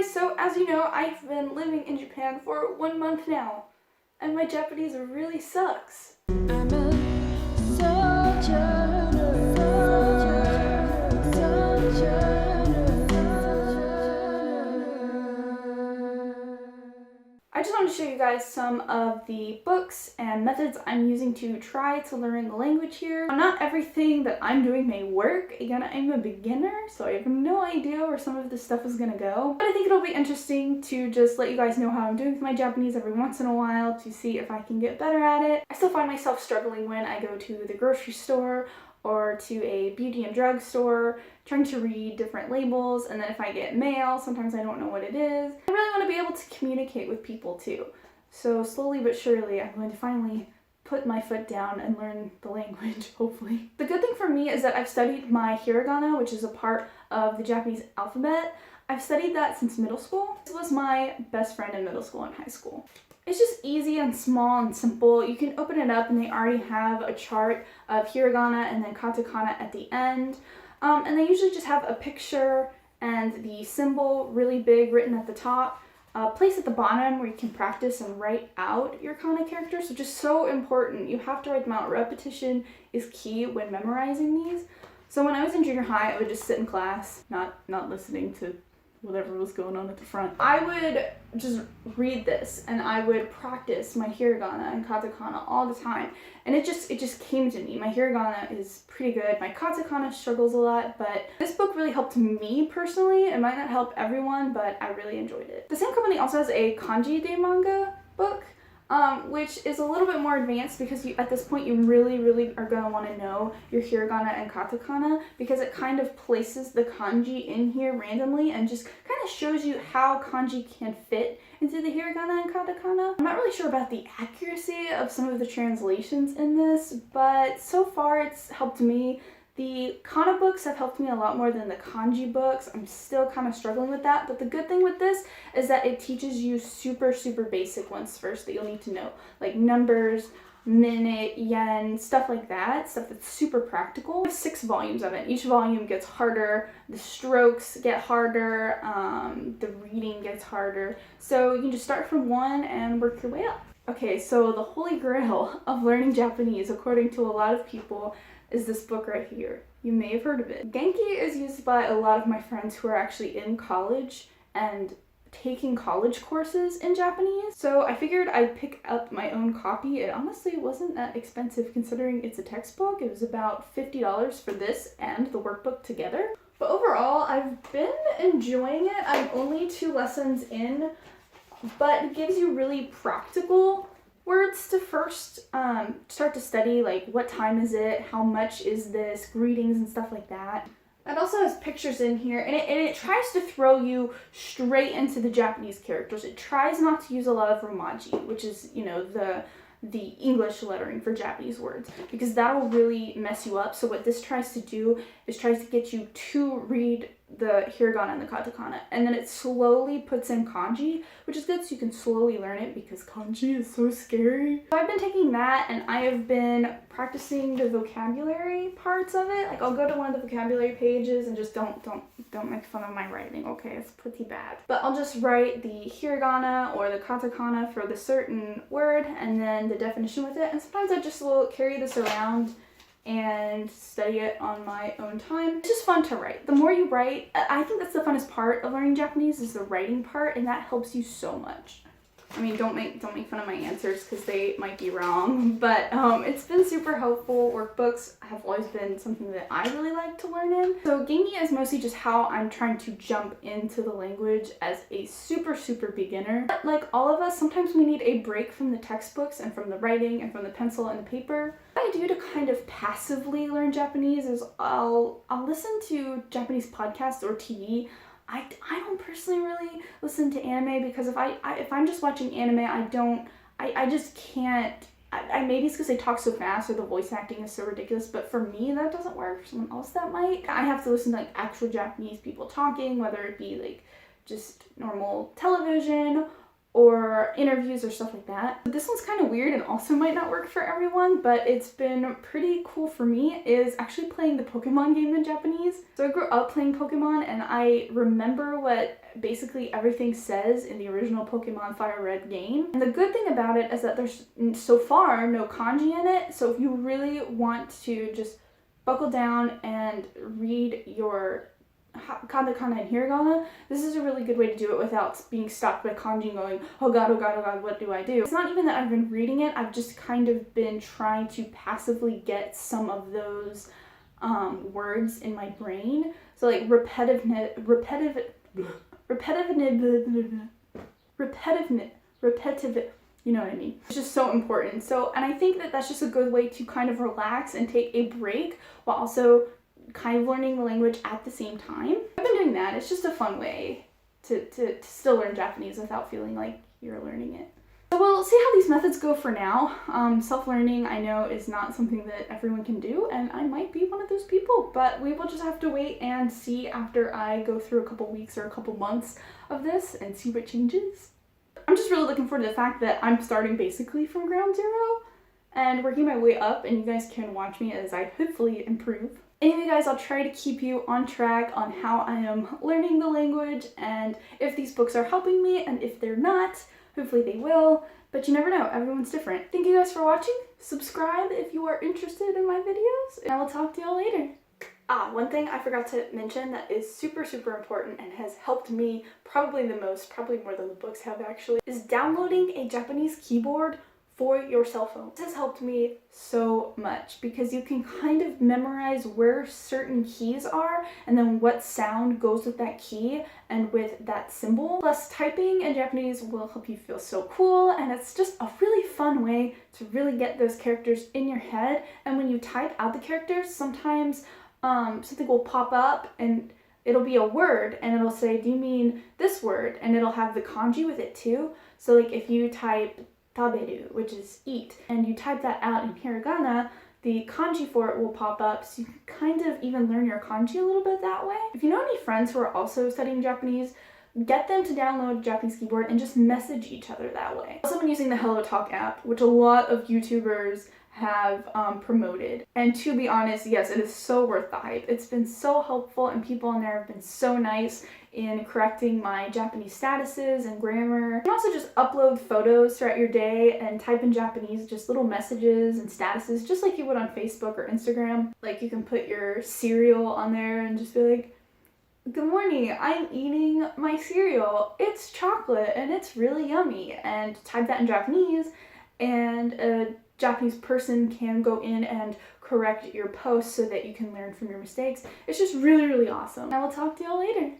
guys, so as you know, I've been living in Japan for 1 month now, and my Japanese really sucks. I'm a I just want to show you guys some of the books and methods I'm using to try to learn the language here. Not everything that I'm doing may work. Again, I'm a beginner, so I have no idea where some of this stuff is gonna go. But I think it'll be interesting to just let you guys know how I'm doing with my Japanese every once in a while to see if I can get better at it. I still find myself struggling when I go to the grocery store or to a beauty and drug store, trying to read different labels, and then if I get mail, sometimes I don't know what it is. I really want to be able to communicate with people too. So slowly but surely, I'm going to finally put my foot down and learn the language, hopefully. The good thing for me is that I've studied my hiragana, which is a part of the Japanese alphabet. I've studied that since middle school. This was my best friend in middle school and high school. It's just easy and small and simple. You can open it up and they already have a chart of hiragana and then katakana at the end. And they usually just have a picture and the symbol really big written at the top. A place at the bottom where you can practice and write out your kana characters, which is so important. You have to write them out. Repetition is key when memorizing these. So when I was in junior high, I would just sit in class, not listening to whatever was going on at the front. I would just read this and I would practice my hiragana and katakana all the time, and it just came to me. My hiragana is pretty good. My katakana struggles a lot, but this book really helped me personally. It might not help everyone, but I really enjoyed it. The same company also has a kanji de manga book, which is a little bit more advanced because at this point you really are going to want to know your hiragana and katakana, because it kind of places the kanji in here randomly and just kind of shows you how kanji can fit into the hiragana and katakana. I'm not really sure about the accuracy of some of the translations in this, but so far it's helped me. The kana books have helped me a lot more than the kanji books. I'm still kind of struggling with that, but the good thing with this is that it teaches you super basic ones first that you'll need to know, like numbers, minute, yen, stuff like that, stuff that's super practical. There's 6 volumes of it. Each volume gets harder, the strokes get harder, the reading gets harder. So you can just start from 1 and work your way up. Okay, so the holy grail of learning Japanese, according to a lot of people, is this book right here. You may have heard of it. Genki is used by a lot of my friends who are actually in college and taking college courses in Japanese. So I figured I'd pick up my own copy. It honestly wasn't that expensive considering it's a textbook. It was about $50 for this and the workbook together. But overall, I've been enjoying it. I'm only 2 lessons in, but it gives you really practical words to first start to study, like what time is it, how much is this, greetings and stuff like that. It also has pictures in here, and it tries to throw you straight into the Japanese characters. It tries not to use a lot of romaji, which is, you know, the English lettering for Japanese words, because that will really mess you up. So what this tries to do is tries to get you to read the hiragana and the katakana, and then it slowly puts in kanji, which is good so you can slowly learn it because kanji is so scary. So I've been taking that and I have been practicing the vocabulary parts of it. Like I'll go to one of the vocabulary pages and just don't make fun of my writing, okay? It's pretty bad. But I'll just write the hiragana or the katakana for the certain word and then the definition with it, and sometimes I just will carry this around and study it on my own time. It's just fun to write. The more you write, I think that's the funnest part of learning Japanese, is the writing part, and that helps you so much. I mean, don't make fun of my answers because they might be wrong, but it's been super helpful. Workbooks have always been something that I really like to learn in. So Genki is mostly just how I'm trying to jump into the language as a super beginner. But like all of us, sometimes we need a break from the textbooks and from the writing and from the pencil and the paper. What I do to kind of passively learn Japanese is I'll listen to Japanese podcasts or TV. I don't personally really listen to anime because if I'm just watching anime, I just can't. Maybe it's because they talk so fast or the voice acting is so ridiculous, but for me that doesn't work. For someone else that might. I have to listen to like actual Japanese people talking, whether it be like just normal television or interviews or stuff like that. This one's kind of weird and also might not work for everyone, but it's been pretty cool for me, is actually playing the Pokemon game in Japanese. So I grew up playing Pokemon and I remember what what basically everything says in the original Pokemon Fire Red game. And the good thing about it is that there's so far no kanji in it, so if you really want to just buckle down and read your katakana and hiragana, this is a really good way to do it without being stopped by kanji and going, oh god, what do I do? It's not even that I've been reading it, I've just kind of been trying to passively get some of those words in my brain. So like repetitive, you know what I mean? It's just so important. So, and I think that that's just a good way to kind of relax and take a break while also kind of learning the language at the same time. I've been doing that. It's just a fun way to still learn Japanese without feeling like you're learning it. So we'll see how these methods go for now. Self-learning, I know, is not something that everyone can do, and I might be one of those people, but we will just have to wait and see after I go through a couple weeks or a couple months of this and see what changes. I'm just really looking forward to the fact that I'm starting basically from ground zero and working my way up, and you guys can watch me as I hopefully improve. Anyway guys, I'll try to keep you on track on how I am learning the language and if these books are helping me, and if they're not, hopefully they will, but you never know, everyone's different. Thank you guys for watching. Subscribe if you are interested in my videos, and I will talk to y'all later. One thing I forgot to mention that is super important and has helped me probably the most, probably more than the books have actually, is downloading a Japanese keyboard for your cell phone. This has helped me so much because you can kind of memorize where certain keys are and then what sound goes with that key and with that symbol. Plus, typing in Japanese will help you feel so cool, and it's just a really fun way to really get those characters in your head. And when you type out the characters, sometimes something will pop up and it'll be a word and it'll say, do you mean this word? And it'll have the kanji with it too. So like if you type taberu, which is eat, and you type that out in hiragana, the kanji for it will pop up, so you can kind of even learn your kanji a little bit that way. If you know any friends who are also studying Japanese, get them to download Japanese Keyboard and just message each other that way. I've also been using the HelloTalk app, which a lot of YouTubers have promoted. And to be honest, yes, it is so worth the hype. It's been so helpful, and people in there have been so nice in correcting my Japanese statuses and grammar. You can also just upload photos throughout your day and type in Japanese just little messages and statuses, just like you would on Facebook or Instagram. Like you can put your cereal on there and just be like, good morning, I'm eating my cereal. It's chocolate and it's really yummy. And type that in Japanese, and a Japanese person can go in and correct your posts so that you can learn from your mistakes. It's just really awesome. I will talk to y'all later.